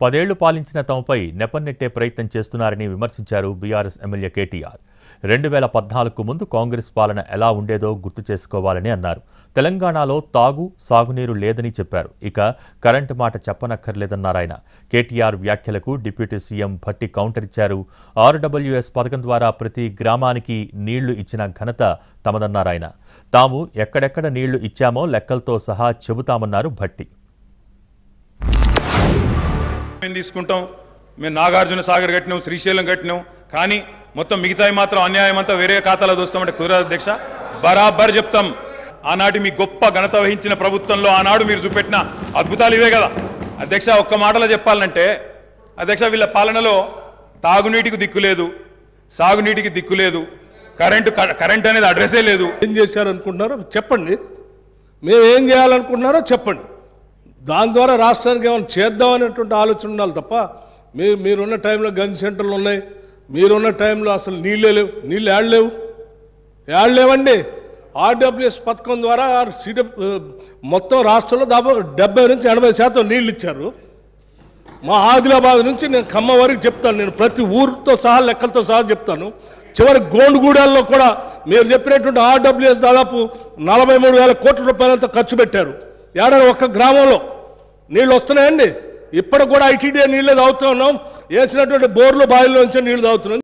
10 ఏళ్లు పాలించిన తమపై నెపన్నెట్టే ప్రయత్నం చేస్తున్నారని విమర్శించారు బీఆర్ఎస్ ఎమ్మెల్యే కేటీఆర్. 2014కు ముందు కాంగ్రెస్ పాలన ఎలా ఉండేదో గుర్తు చేసుకోవాలని అన్నారు. తెలంగాణలో సాగునీరు లేదని చెప్పారు. ఇక కరెంటు మాట చెప్పనక్కర్లేదన్నారాయన. కేటీఆర్ వ్యాఖ్యలకు డిప్యూటీ సీఎం భట్టి కౌంటర్ ఇచ్చారు. RWS పథకం ద్వారా ప్రతి గ్రామానికి నీళ్లు ఇచ్చిన ఘనత తమదన్నారాయన. తాము ఎక్కడెక్కడ నీళ్లు ఇచ్చామో లెక్కలతో సహా చెబుతామన్నారు భట్టి. తీసుకుంటాం మేము నాగార్జున సాగర్ కట్టినాం, శ్రీశైలం కట్టినాం, కానీ మొత్తం మిగతాయి మాత్రం అన్యాయం అంతా వేరే ఖాతాలో దోస్తామంటే కుదరదు అధ్యక్ష. బరాబర్ చెప్తాం. ఆనాటి మీ గొప్ప ఘనత వహించిన ప్రభుత్వంలో ఆనాడు మీరు చూపెట్టిన అద్భుతాలు ఇవే కదా అధ్యక్ష. ఒక్క మాటలో చెప్పాలంటే అధ్యక్ష, వీళ్ళ పాలనలో తాగునీటికి దిక్కు లేదు, సాగునీటికి దిక్కు లేదు, కరెంట్ అనేది అడ్రస్సే లేదు. ఏం చేశారనుకుంటున్నారో చెప్పండి, మేము ఏం చేయాలనుకుంటున్నారో చెప్పండి. దాని ద్వారా రాష్ట్రానికి ఏమైనా చేద్దామనేటువంటి ఆలోచన ఉండాలి తప్ప మీరున్న టైంలో గంజి సెంటర్లు ఉన్నాయి, మీరున్న టైంలో అసలు నీళ్ళే లేవు. నీళ్ళు ఏడలేవండి. RWS పథకం ద్వారా మొత్తం రాష్ట్రంలో దాదాపు 70 నుంచి 80% నీళ్ళు ఇచ్చారు. మా ఆదిలాబాద్ నుంచి నేను ఖమ్మం వరకు చెప్తాను. నేను ప్రతి ఊరితో సహా లెక్కలతో సహా చెప్తాను. చివరి గోండుగూడెల్లో కూడా మీరు చెప్పినటువంటి RWS దాదాపు 43,000 కోట్ల రూపాయలతో ఖర్చు పెట్టారు. ఏడాది ఒక్క గ్రామంలో నీళ్ళు వస్తున్నాయండి. ఇప్పటికి కూడా ITDA నీళ్ళే తాగుతూ ఉన్నాం. వేసినటువంటి బోర్లు బావిల్లో నుంచి నీళ్ళు తాగుతున్నాం.